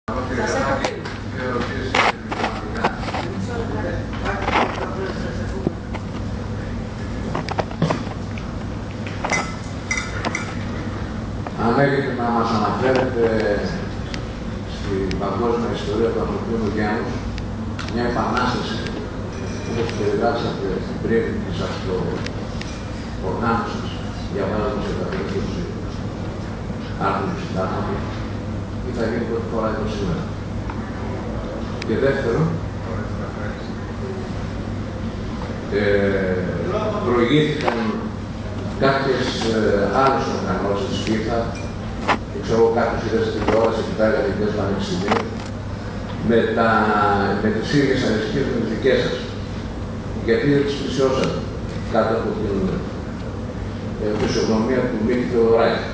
Αν έχετε να μας αναφέρετε στην παγκόσμια ιστορία του ανθρωπίνου γένους μια επανάσταση, όπως περιγράψατε πριν της αυτοοργάνωσης, για παράδειγμα σε περίπτωση άρθρου του συντάγματος, ή θα γίνει πρώτη φορά εδώ σήμερα. Και δεύτερον, προηγήθηκαν κάποιες άλλες οργανώσεις, FIFA, και ξέρω κάποιους είδες στην τηλεόραση και τα εργατικές πανεπιστημίου, με τις ίδιες ανησυχίες με τις δικές σας. Γιατί δεν τις πλησιώσατε κάτω από την φυσιογνωμία του Μίκη Θεοδωράκη.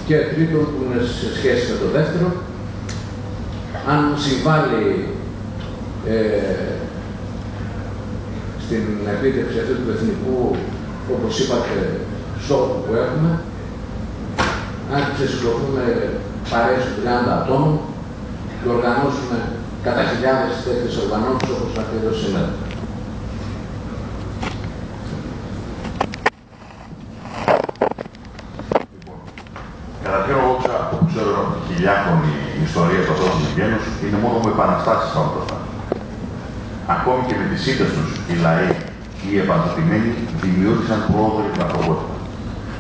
Και τρίτον, που είναι σε σχέση με το δεύτερο, αν συμβάλλει στην επίτευξη αυτού του εθνικού, όπως είπατε, στόχου που έχουμε, αν ξεσυκλωθούμε παρέες του 30 ατόμων και οργανώσουμε κατά χιλιάδες τέτοιες οργανώσεις όπως θα εδώ σήμερα. Καταρχήν, εγώ ξέρω χιλιάχρονη ιστορία του ανθρώπινου γένους είναι μόνο με επαναστάσεις πάνω μπροστά. Ακόμη και με τις ήττες τους, οι λαοί, οι επαναστατημένοι δημιούργησαν πρόοδο για την ανθρωπότητα.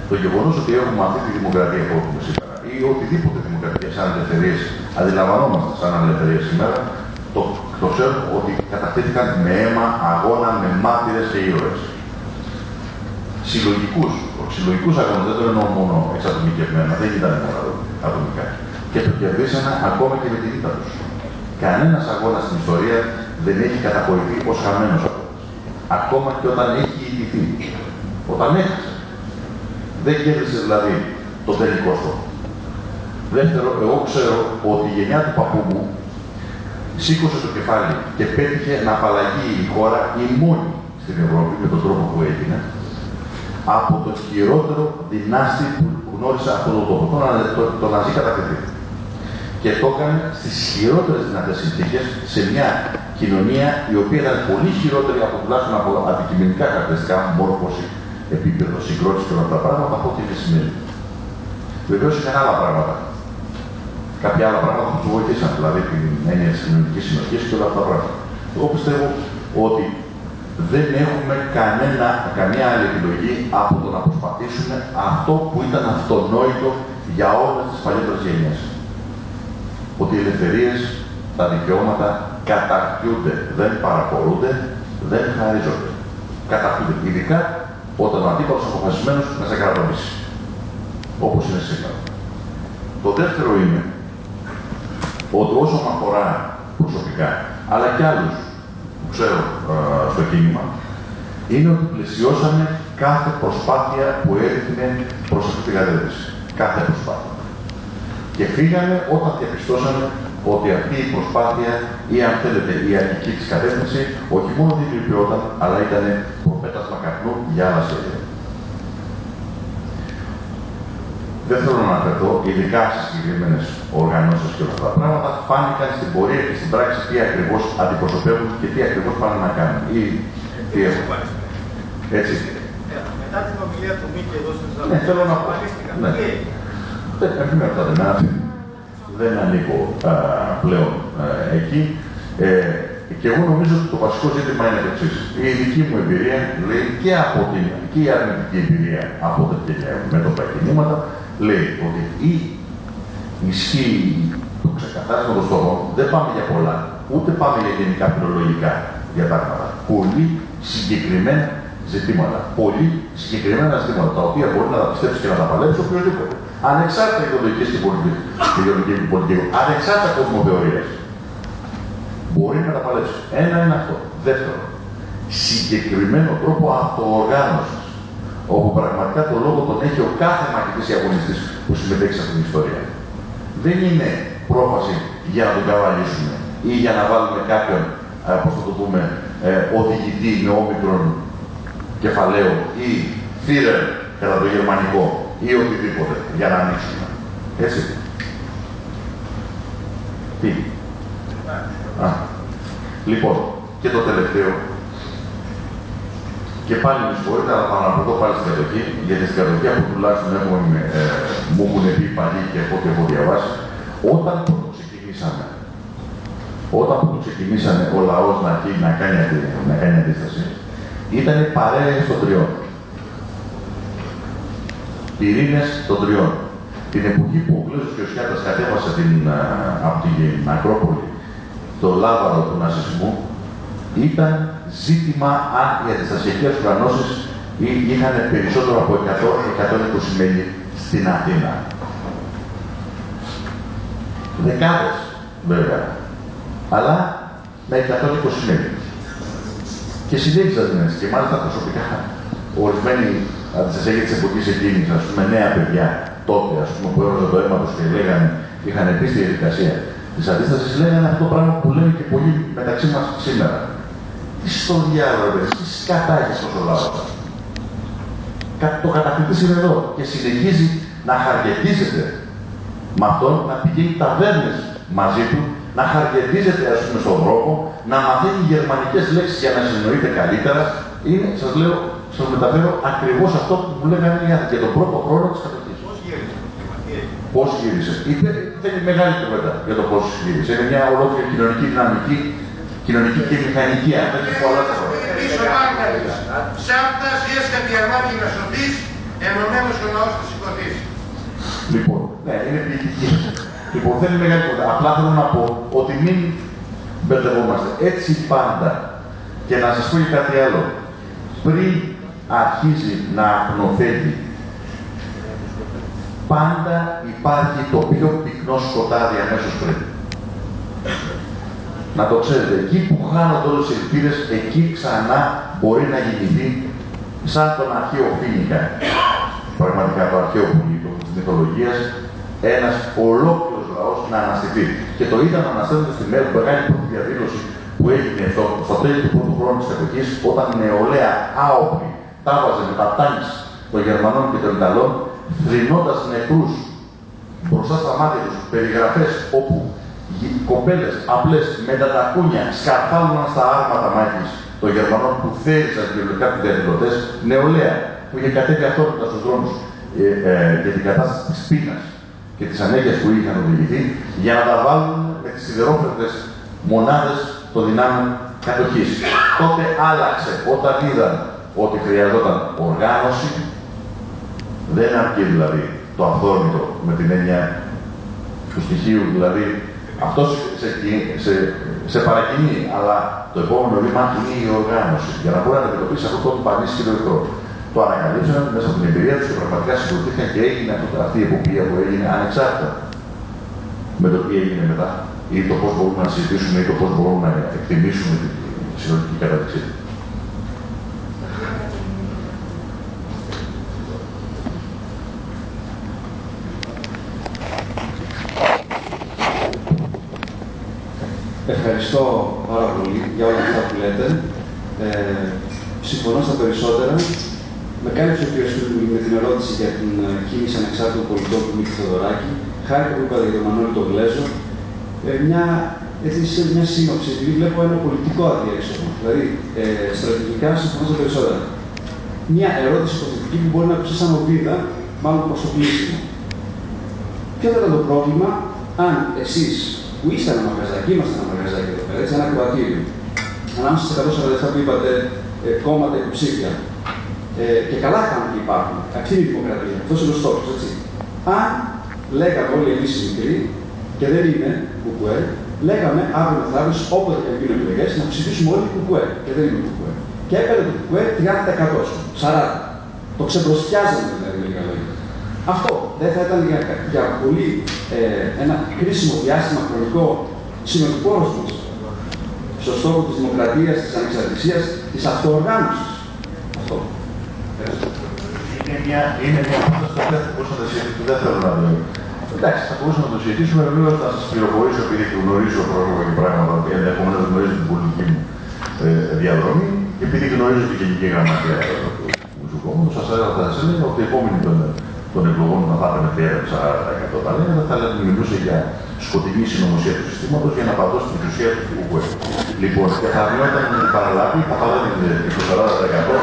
Το γεγονός ότι έχουμε αυτή τη δημοκρατία που έχουμε σήμερα ή οτιδήποτε δημοκρατία σαν ελευθερίες αντιλαμβανόμαστε σαν ελευθερίες σήμερα, το ξέρω ότι κατακτήθηκαν με αίμα, αγώνα, με μάρτυρες και ήρωες. Συλλογικούς αγώνες, δεν το εννοώ μόνο εξατομικευμένα, δεν ήταν μόνο ατομικά. Και το κερδίσανε ακόμα και με την ήττα τους. Κανένας αγώνας στην ιστορία δεν έχει καταπορηθεί ως χαμένος αγώνας. Ακόμα και όταν έχει ιτηθεί. Όταν έχασε. Δεν κέρδισε δηλαδή το τελικό στόχο. Δεύτερο, εγώ ξέρω ότι η γενιά του παππού μου σήκωσε το κεφάλι και πέτυχε να απαλλαγεί η χώρα η μόνη στην Ευρώπη με τον τρόπο που έγινε από το χειρότερο δυνάστη που γνώρισε αυτό το τόπο, το ναζί κατακτητή. Και το έκανε στις χειρότερες δυνατές συνθήκες σε μια κοινωνία η οποία ήταν πολύ χειρότερη από τουλάχιστον από αντικειμενικά χαρακτηριστικά, μόρφωση, επίπεδο, συγκρότηση και όλα αυτά τα πράγματα από ό,τι είναι σημαίνει. Βεβαίως είχαν άλλα πράγματα. Κάποια άλλα πράγματα που του βοηθήσαν, δηλαδή την έννοια της κοινωνικής συνοχής και όλα αυτά τα πράγματα. Εγώ πιστεύω ότι δεν έχουμε καμία άλλη επιλογή από το να προσπαθήσουμε αυτό που ήταν αυτονόητο για όλες τις παλιότερες γενιές. Ότι οι ελευθερίες, τα δικαιώματα κατακτιούνται, δεν παραχωρούνται, δεν χαρίζονται. Κατακτιούνται, ειδικά όταν ο αντίπαλος είναι αποφασισμένος να σε καταπονήσει. Όπως είναι σήμερα. Το δεύτερο είναι ότι όσο με αφορά προσωπικά, αλλά και άλλους που ξέρω στο κίνημα, είναι ότι πλαισιώσαμε κάθε προσπάθεια που έδειχνε προς αυτή την κατεύθυνση. Κάθε προσπάθεια. Και φύγανε όταν διαπιστώσαμε ότι αυτή η προσπάθεια ή αν θέλετε η αρχική της κατεύθυνση όχι μόνο δεν γλυπιόταν, αλλά ήταν προπέτασμα καπνού για άλλα σχέδια. Δεν θέλω να αναφερθώ, ειδικά στις συγκεκριμένες οργανώσεις και όλα αυτά τα πράγματα, φάνηκαν στην πορεία και στην πράξη τι ακριβώς αντιπροσωπεύουν και τι ακριβώς πάνε να κάνουν. Ή τι έχουν. Έτσι. Μετά την ομιλία του Μίκη εδώ στην Ζαλή, θέλω να πω. Δεν με ρωτάτε εμένα, δεν ανήκω πλέον εκεί. Και εγώ νομίζω ότι το βασικό ζήτημα είναι το εξής. Η δική μου εμπειρία λέει και η αρνητική εμπειρία από τέτοια μέτωπα κινήματα λέει ότι η ισχύ του ξεκαθάρισματος των στόχων δεν πάμε για πολλά, ούτε πάμε για γενικά φιλολογικά διατάγματα. Πολύ συγκεκριμένα ζητήματα. Πολύ συγκεκριμένα ζητήματα τα οποία μπορεί να τα πιστέψει και να τα παλέψει οποιοδήποτε. Ανεξάρτητα ιδεολογικής και πολιτικής, ανεξάρτητα κοσμοθεωρίας. Μπορεί να τα παλέψει. Ένα είναι αυτό. Δεύτερο, συγκεκριμένο τρόπο αυτοοργάνωσης, όπου πραγματικά το λόγο τον έχει ο κάθε μαχητής ή αγωνιστής που συμμετέχει σε αυτήν την ιστορία. Δεν είναι πρόφαση για να τον καβαλήσουμε ή για να βάλουμε κάποιον, πώς θα το πούμε, οδηγητή με όμικρον κεφαλαίο ή Führer κατά το γερμανικό ή οτιδήποτε για να ανοίξουμε. Έτσι. Τι. Λοιπόν, και το τελευταίο. Και πάλι με συγχωρείτε, αλλά θα αναφερθώ πάλι στην κατοχή, γιατί στην κατοχή που τουλάχιστον μου έχουν πει παλιοί και εγώ και έχω διαβάσει, όταν ξεκινήσαμε ο λαός να κάνει αντίσταση, ήταν παρέες των τριών. Πυρήνες των τριών. Την εποχή που ο Κλέζος και ο Σιάτας κατέβασε από την Ακρόπολη το λάβαρο του ναζισμού, ήταν ζήτημα αν οι αντιστασιακές οργανώσεις είχαν περισσότερο από 120 μέλη στην Αθήνα. Δεκάδες, βέβαια, αλλά με 120 μέλη. Και συνέχιζαν και μάλιστα προσωπικά ορισμένοι αντιστασιακοί της εποχής εκείνης, ας πούμε, νέα παιδιά τότε, ας πούμε, που έβαζαν το αίμα τους και λέγανε, είχαν πει στη διαδικασία της αντίστασης, λέγανε αυτό το πράγμα που λένε και πολλοί μεταξύ μας σήμερα. Τι στο διάλογο, τι σκατά έχεις τόσο λαό. Το κατακτητής είναι εδώ και συνεχίζει να χαργετίζεται με αυτόν, να πηγαίνει ταβέρνες μαζί του, να χαργετίζεται, ας πούμε, στον δρόμο, να μαθαίνει γερμανικές λέξεις για να συνεννοείται καλύτερα. Είναι, σας λέω, σας μεταφέρω ακριβώς αυτό που μου λέγανε για τον πρώτο χρόνο της κατοχής. Πώς γύρισε. Θέλει μεγάλη κουβέντα για το πώς γύρισε. Είναι μια ολόκληρη κοινωνική δυναμική, κοινωνική και μηχανική. Αν έχει πολλά πράγματα. Σε αυτά ζιέσαι διαμάχη να σωθείς, ενωμένος ο λαός θα σηκωθείς. Λοιπόν, ναι, είναι ποιητική. Λοιπόν, θέλει μεγάλη κουβέντα. Απλά θέλω να πω ότι μην μπερδευόμαστε. Έτσι πάντα. Και να σας πω και κάτι άλλο. Πριν αρχίζει να αγνοθέτει, πάντα υπάρχει το πιο πυκνό σκοτάδι αμέσως πριν. Να το ξέρετε, εκεί που χάνονται όλες οι ελπίδες, εκεί ξανά μπορεί να γεννηθεί σαν τον αρχαίο Φίνικα. Πραγματικά το αρχαίο πουλίτο της μυθολογίας, ένας ολόκληρος λαός να αναστηθεί. Και το είδαν να ανασταίνονται στη μέρα του μεγάλη πρώτη διαδήλωση που έγινε στο τέλος του πρώτου χρόνου της κατοχής, όταν η νεολαία άοπλη τάβαζε με τα τάγκς των Γερμανών και των Ιταλών, θρηνώντας νεκρούς μπροστά στα μάτια τους, περιγραφές όπου κοπέλες απλές με τα τακούνια σκαρφάλωναν στα άρματα μάχης των Γερμανών που θέρισαν βιολογικά τους διαδηλωτές, νεολαία που είχε κατέβει αυτόρυτα στους δρόμους για την κατάσταση της πείνας και της ανέγειας που είχαν οδηγηθεί, για να τα βάλουν με τις σιδερόφερτες μονάδες των δυνάμεων κατοχής. Τότε άλλαξε όταν είδαν ότι χρειαζόταν οργάνωση. Δεν αρκεί δηλαδή το αυθόρμητο με την έννοια του στοιχείου, δηλαδή αυτό σε παρακινεί, αλλά το επόμενο βήμα είναι η οργάνωση. Για να μπορεί να αντιμετωπίσει αυτό το πανίσχυρο εχθρό. Το ανακαλύψαν μέσα από την εμπειρία του και πραγματικά συγκροτήθηκαν και έγινε αυτή η εποπτεία που έγινε ανεξάρτητα με το τι έγινε μετά, ή το πώς μπορούμε να συζητήσουμε, ή το πώς μπορούμε να εκτιμήσουμε τη συλλογική κατάδειξή του. Ευχαριστώ πάρα πολύ για όλα αυτά που λέτε. Συμφωνώ στα περισσότερα. Με κάλυψε ο κ. Στούλη με την ερώτηση για την κίνηση ανεξάρτητου πολιτών του Μίκη Θεοδωράκη. Χάρηκα που είπατε για τον Μανώλη τον Γλέζο. Μια σύνοψη, επειδή βλέπω ένα πολιτικό αδιέξοδο. Δηλαδή, στρατηγικά συμφωνώ στα περισσότερα. Μια ερώτηση υποθετική που μπορεί να πει σαν οβίδα, μάλλον προς το κλείσιμο. Ποιο θα ήταν το πρόβλημα αν εσείς που είστε ένα μαγαζάκι, είμαστε ένα μαγαζάκι εδώ πέρα, ένα κροατήριο, ανάμεσα στις 147 που είπατε κόμματα υποψήφια, και καλά κάνουν και υπάρχουν, αυτή είναι η δημοκρατία, αυτός είναι ο στόχος, έτσι. Αν λέγαμε όλοι εμείς οι μικροί, και δεν είναι κουκουέ, λέγαμε αύριο μεθαύριο, όποτε και γίνουν εκλογές, να ψηφίσουμε όλοι κουκουέ, και δεν είναι κουκουέ. Και έπαιρνε το κουκουέ 30%, 40%. Το ξεπροστιάζαμε δηλαδή με λίγα λόγια. Αυτό δεν θα ήταν για πολύ ένα κρίσιμο διάστημα χρονικό συνολικός μας στο στόχο της δημοκρατίας, της ανεξαρτησίας, της αυτοοργάνωσης. Αυτό. Είναι μια πρόταση που δεν θα μπορούσα να το συζητήσω, δεν θέλω να λέω. Εντάξει, θα μπορούσαμε να το συζητήσουμε, βεβαίως να σας πληροφορήσω, επειδή γνωρίζω πρόσωπα και πράγματα, ότι ενδεχομένως γνωρίζω την πολιτική μου διαδρομή, και επειδή γνωρίζω την γενική γραμματεία του Μουσουκόμου, θα σας έλεγα ότι η επόμενη των εκλογών όταν θα έπαιρνε 30-40% τα λένε, θα μιλούσε για σκοτεινή συνωμοσία του συστήματος για να παδώσει την εξουσία του ΟΚΟΕ. Λοιπόν, και θα αρνιόταν να την παραλάβει, θα πάδανε το 40%.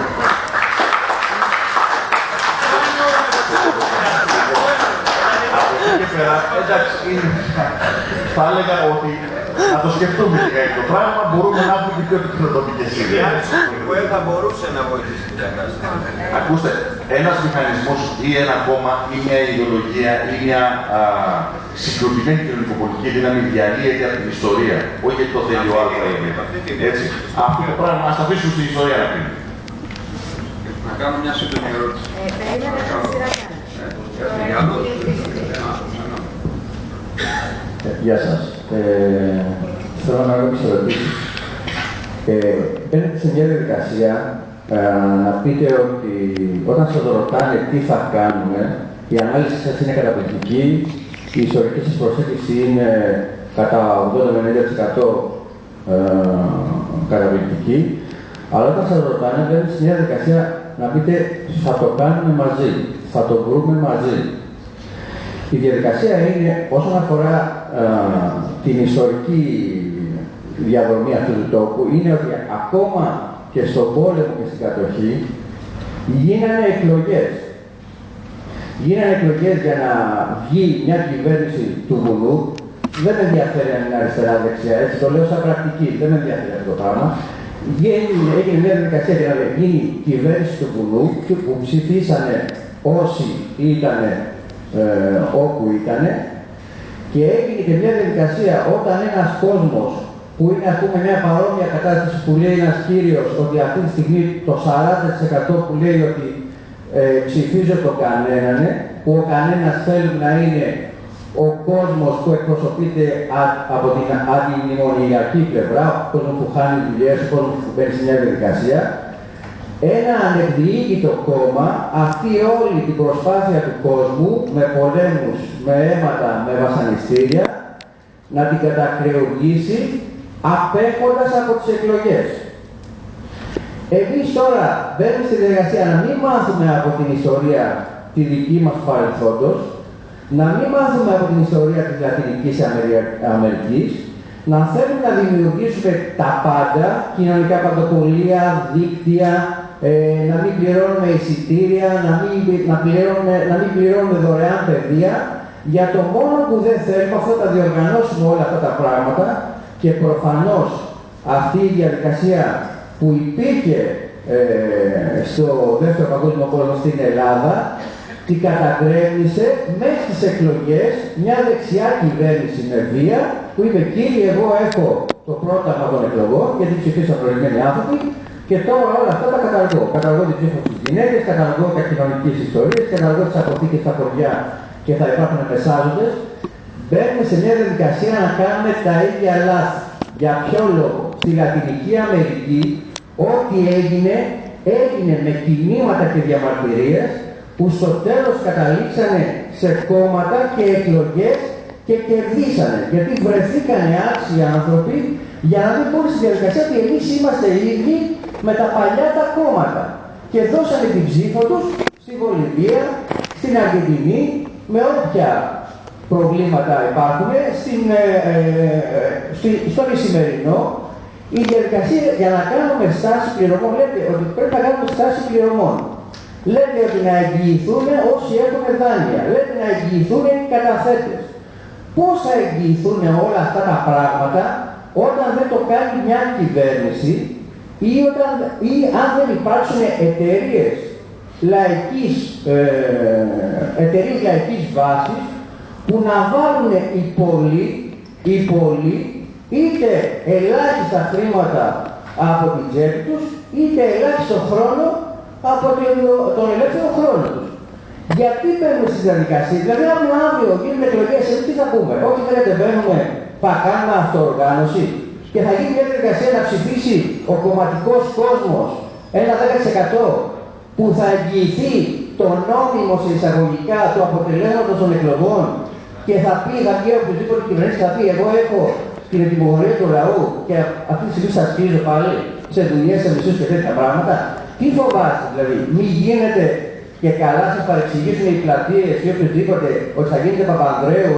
Και πέρα, εντάξει, θα έλεγα ότι να το σκεφτούμε λιγάκι το πράγμα, μπορούμε να έχουμε και πιο τεχνοτομικές ιδέες. Η θα μπορούσε να βοηθήσει την κατάσταση. Ακούστε, ένας μηχανισμός ή ένα κόμμα ή μια ιδεολογία ή μια συγκροτημένη κοινωνικοπολιτική δύναμη διαλύεται από την ιστορία. Όχι γιατί το θέλει ο άλλος. Έτσι. Αυτό το πράγμα, ας τα αφήσουμε στην ιστορία να πει. Να κάνω μια σύντομη ερώτηση. Γεια σας. Θέλω να κάνω τις ερωτήσεις. Μπαίνετε σε μια διαδικασία να πείτε ότι όταν σας ρωτάνε τι θα κάνουμε, η ανάλυση σας είναι καταπληκτική, η ιστορική σας προσέγγιση είναι κατά 80-90% καταπληκτική, αλλά όταν σας ρωτάνε, μπαίνετε σε μια διαδικασία να πείτε θα το κάνουμε μαζί, θα το βρούμε μαζί. Η διαδικασία είναι, όσον αφορά την ιστορική διαδρομή αυτού του τόπου, είναι ότι ακόμα και στον πόλεμο και στην κατοχή γίνανε εκλογές. Γίνανε εκλογές για να βγει μια κυβέρνηση του βουνού. Δεν με ενδιαφέρει αν είναι αριστερά-δεξιά, έτσι το λέω σαν πρακτική, δεν με ενδιαφέρει αυτό το πράγμα. Έγινε μια διαδικασία για να γίνει κυβέρνηση του βουνού που ψηφίσανε όσοι ήταν όπου ήτανε, και έγινε και μια διαδικασία όταν ένας κόσμος που είναι ας πούμε μια παρόμοια κατάσταση που λέει ένας κύριος ότι αυτή τη στιγμή το 40% που λέει ότι ψηφίζω το κανέναν, που ο κανένας θέλει να είναι ο κόσμος που εκπροσωπείται από την αντιμνημονιακή πλευρά, ο κόσμος που χάνει δουλειές, ο κόσμος που μπαίνει σε μια διαδικασία, ένα ανεκδιήγητο κόμμα, αυτή όλη την προσπάθεια του κόσμου, με πολέμους, με αίματα, με βασανιστήρια, να την κατακρεουργήσει, απέχοντας από τις εκλογές. Εμείς τώρα μπαίνουμε στη διαδικασία να μην μάθουμε από την ιστορία τη δική μας παρελθόντος, να μην μάθουμε από την ιστορία της Λατινικής Αμερικής, να θέλουμε να δημιουργήσουμε τα πάντα, κοινωνικά παντοπολία, δίκτυα, να μην πληρώνουμε εισιτήρια, να μην πληρώνουμε δωρεάν παιδεία, για το μόνο που δεν θέλουμε αυτό τα διοργανώσουμε όλα αυτά τα πράγματα, και προφανώς αυτή η διαδικασία που υπήρχε στο Δεύτερο Παγκόσμιο Πόλεμο στην Ελλάδα, την κατακρέμνησε μέσα στις εκλογές μια δεξιά κυβέρνηση με βία, που είπε κύριε εγώ έχω το πρόταγμα των εκλογών, γιατί ψηφίσαν προηγμένοι άνθρωποι, και τώρα όλα αυτά τα καταργώ. Καταργώ την ψήφο στις γυναίκες, καταργώ τα κοινωνικές ιστορίες, καταργώ τις αποθήκες στα χωριά και θα υπάρχουν μεσάζοντες. Μπαίνουμε σε μια διαδικασία να κάνουμε τα ίδια λάθη. Για ποιο λόγο? Στη Λατινική Αμερική ό,τι έγινε με κινήματα και διαμαρτυρίες που στο τέλος καταλήξανε σε κόμματα και εκλογές και κερδίσανε. Γιατί βρεθήκανε άξιοι άνθρωποι για να μην μπουν στη διαδικασία ότι εμείς είμαστε ίδιοι με τα παλιά τα κόμματα. Και δώσανε την ψήφο τους στη Βολιβία, στην Αργεντινή, με όποια προβλήματα υπάρχουν, στον Ισημερινό. Η διαδικασία για να κάνουμε στάση πληρωμών, λέτε ότι πρέπει να κάνουμε στάση πληρωμών. Λέτε ότι να εγγυηθούν όσοι έχουν δάνεια. Λέτε να εγγυηθούν οι καταθέτες. Πώς θα εγγυηθούν όλα αυτά τα πράγματα όταν δεν το κάνει μια κυβέρνηση ή αν δεν υπάρξουν εταιρείες λαϊκής βάσης που να βάλουν οι πολλοί είτε ελάχιστα χρήματα από την τσέπη τους, είτε ελάχιστο χρόνο από τον ελεύθερο χρόνο τους. Γιατί μπαίνουμε στη διαδικασία? Δηλαδή, αν αύριο γίνουν εκλογές, εμείς τι θα πούμε? Όχι, θέλετε, μπαίνουμε, κάνουμε αυτοοργάνωση και θα γίνει μια διαδικασία να ψηφίσει ο κομματικός κόσμος ένα 10% που θα εγγυηθεί το νόμιμο σε εισαγωγικά του αποτελέσματος των εκλογών και θα πει, θα βγει οποιοδήποτε κυβερνήση, θα πει: εγώ έχω την ετοιμογορία του λαού και αυτή τη στιγμή σας πίζω πάλι σε δουλειές, σε μισούς και τέτοια πράγματα. Τι φοβάστε, δηλαδή, μη γίνεται και καλά σας παρεξηγήσουν οι πλατείες ή οποιοδήποτε ότι θα γίνετε Παπανδρέου